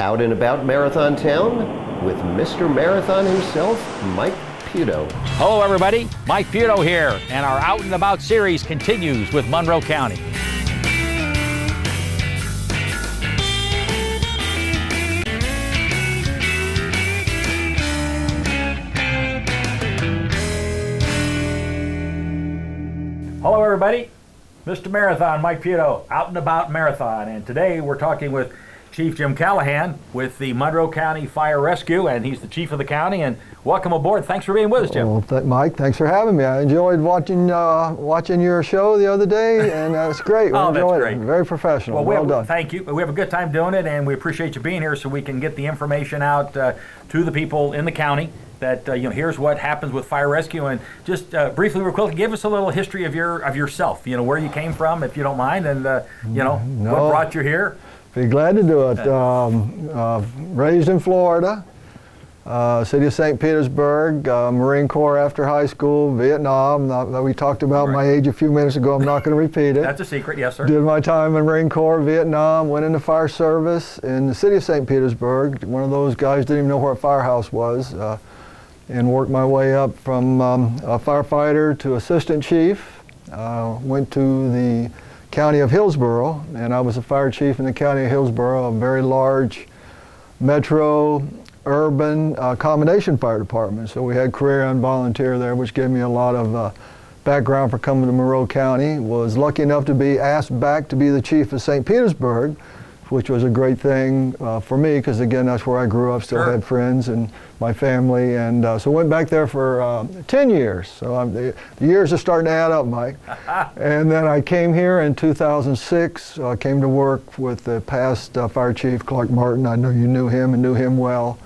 Out and About Marathon Town with Mr. Marathon himself, Mike Puto. Hello everybody, Mike Puto here, and our Out and About series continues with Monroe County. Hello everybody, Mr. Marathon, Mike Puto, Out and About Marathon, and today we're talking with Chief Jim Callahan with the Monroe County Fire Rescue, and he's the chief of the county. And welcome aboard. Thanks for being with us, Jim. Well, Mike, thanks for having me. I enjoyed watching your show the other day, and it's great. Oh, that's great. Very professional. Well done. Thank you. We have a good time doing it, and we appreciate you being here so we can get the information out to the people in the county that here's what happens with fire rescue. And just briefly, real quick, give us a little history of yourself. Where you came from, if you don't mind, and what brought you here. Be glad to do it. Raised in Florida, city of St. Petersburg, Marine Corps after high school, Vietnam. We talked about my age a few minutes ago. I'm not going to repeat it. That's a secret, yes, sir. Did my time in Marine Corps, Vietnam, went into fire service in the city of St. Petersburg. One of those guys didn't even know where a firehouse was, and worked my way up from a firefighter to assistant chief. Went to the County of Hillsborough, and I was a fire chief in the County of Hillsborough, a very large metro urban combination fire department. So we had career and volunteer there, which gave me a lot of background for coming to Monroe County. Was lucky enough to be asked back to be the chief of St. Petersburg, which was a great thing for me, because again, that's where I grew up, still had friends and my family, and so went back there for 10 years. So the years are starting to add up, Mike. And then I came here in 2006, came to work with the past fire chief, Clark Martin. I know you knew him and knew him well.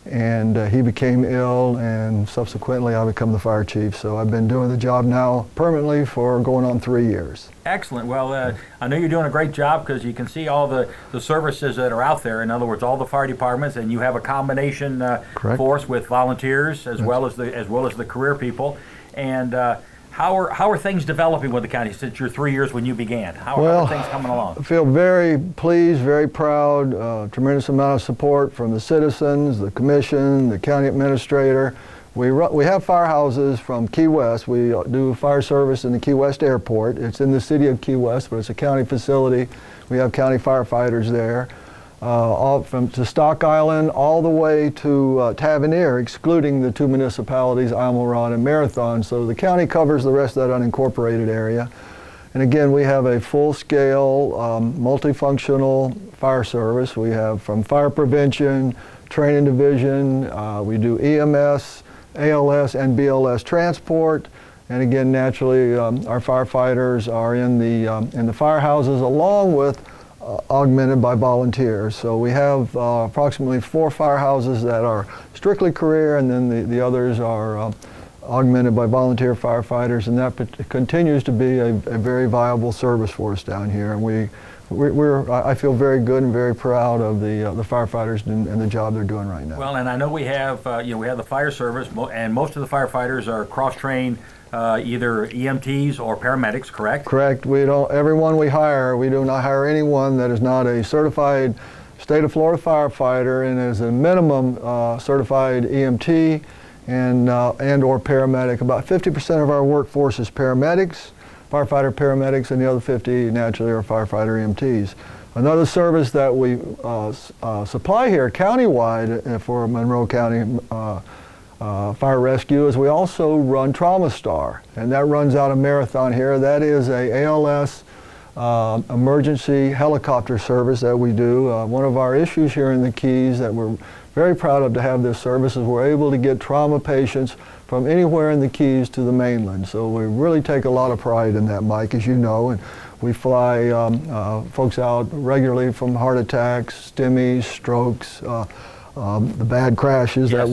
And he became ill, and subsequently I became the fire chief. So I've been doing the job now permanently for going on 3 years. Excellent. Well, I know you're doing a great job, because you can see all the services that are out there. In other words, all the fire departments, and you have a combination force with volunteers as well as the career people. And how are things developing with the county since your 3 years when you began? How are things coming along? I feel very pleased, very proud, tremendous amount of support from the citizens, the commission, the county administrator. We have firehouses from Key West. We do fire service in the Key West airport. It's in the city of Key West, but it's a county facility. We have county firefighters there. All to Stock Island all the way to Tavernier, excluding the two municipalities, Isle and Marathon. So the county covers the rest of that unincorporated area. And again, we have a full-scale, multifunctional fire service. We have from fire prevention, training division, we do EMS, ALS, and BLS transport. And again, naturally, our firefighters are in the firehouses, along with augmented by volunteers. So we have approximately 4 firehouses that are strictly career, and then the others are augmented by volunteer firefighters, and that continues to be a very viable service for us down here. And I feel very good and very proud of the firefighters and the job they're doing right now. Well, and I know we have we have the fire service, and most of the firefighters are cross-trained, either EMTs or paramedics, correct? Correct. Everyone we hire, we do not hire anyone that is not a certified state of Florida firefighter and is a minimum certified EMT and or paramedic. About 50% of our workforce is paramedics, firefighter paramedics, and the other 50 naturally are firefighter EMTs. Another service that we supply here countywide for Monroe County Fire Rescue is we also run Trauma Star, and that runs out of Marathon here. That is a ALS emergency helicopter service that we do. One of our issues here in the Keys that we're very proud of to have this service is we're able to get trauma patients from anywhere in the Keys to the mainland. So we really take a lot of pride in that, Mike, as you know. And we fly folks out regularly from heart attacks, STEMIs, strokes, the bad crashes that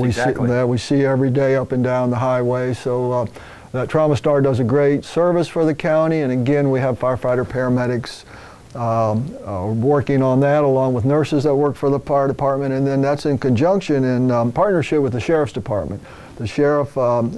we see every day up and down the highway. So that Trauma Star does a great service for the county, and again, we have firefighter paramedics working on that, along with nurses that work for the fire department, and then that's in conjunction in partnership with the Sheriff's Department. The sheriff,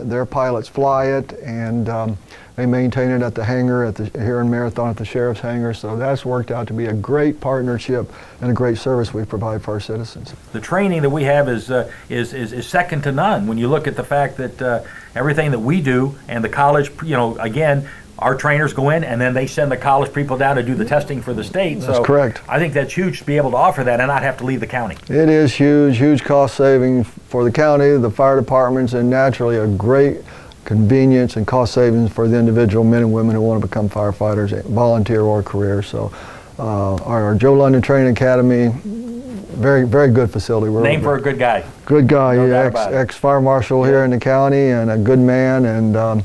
their pilots fly it, and they maintain it at the hangar here in Marathon at the sheriff's hangar. So that's worked out to be a great partnership and a great service we provide for our citizens. The training that we have is second to none when you look at the fact that everything that we do and the college, again, our trainers go in and then they send the college people down to do the testing for the state. That's correct. I think that's huge to be able to offer that and not have to leave the county. It is huge cost saving for the county, the fire departments, and naturally a great convenience and cost savings for the individual men and women who want to become firefighters, volunteer or career. So our Joe London Training Academy, very good facility. Name for a good guy. Good guy, No ex-fire marshal here in the county and a good man, and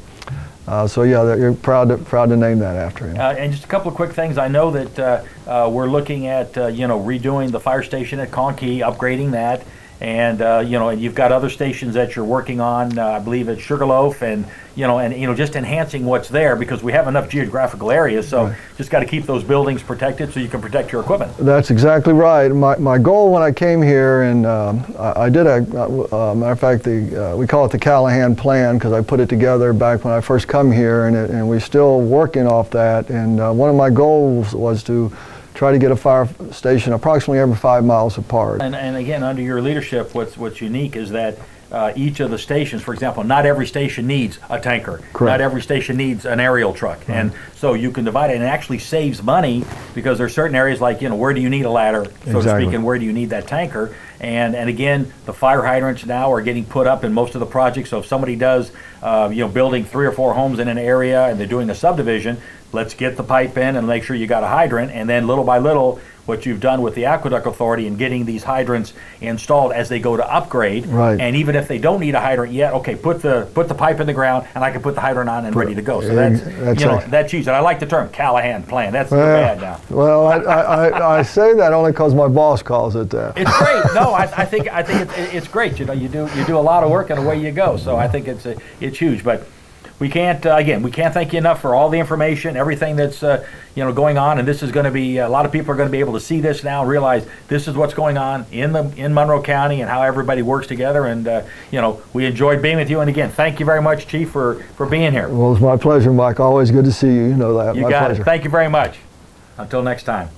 so yeah, you're proud to name that after him. And just a couple of quick things. I know that we're looking at redoing the fire station at Conch, upgrading that, and and you've got other stations that you're working on. I believe at Sugarloaf, and just enhancing what's there because we have enough geographical areas. So just got to keep those buildings protected so you can protect your equipment. That's exactly right. My goal when I came here, and I did matter of fact, we call it the Callahan plan because I put it together back when I first come here, and we're still working off that. And one of my goals was to try to get a fire station approximately every 5 miles apart. And again, under your leadership, what's unique is that each of the stations, for example, not every station needs a tanker. Correct. Not every station needs an aerial truck. Right. And so you can divide it, and it actually saves money because there's certain areas like, where do you need a ladder, so to speak, and where do you need that tanker? And again, the fire hydrants now are getting put up in most of the projects. So if somebody does, building 3 or 4 homes in an area and they're doing a subdivision, let's get the pipe in and make sure you got a hydrant, and then little by little, what you've done with the Aqueduct Authority and getting these hydrants installed as they go to upgrade. Right. And even if they don't need a hydrant yet, okay, put the pipe in the ground and I can put the hydrant on and ready to go. So that's easy. And I like the term Callahan plan. That's bad now. Well, I say that only because my boss calls it that. It's great. No, I think it's great. You do a lot of work and away you go. So I think it's huge. But we can't thank you enough for all the information, everything that's going on, and this is going to be a lot of people are going to be able to see this now, realize this is what's going on in Monroe County and how everybody works together. And we enjoyed being with you. And again, thank you very much, Chief, for being here. Well, it's my pleasure, Mike. Always good to see you. You know that. You got it. Thank you very much. Until next time.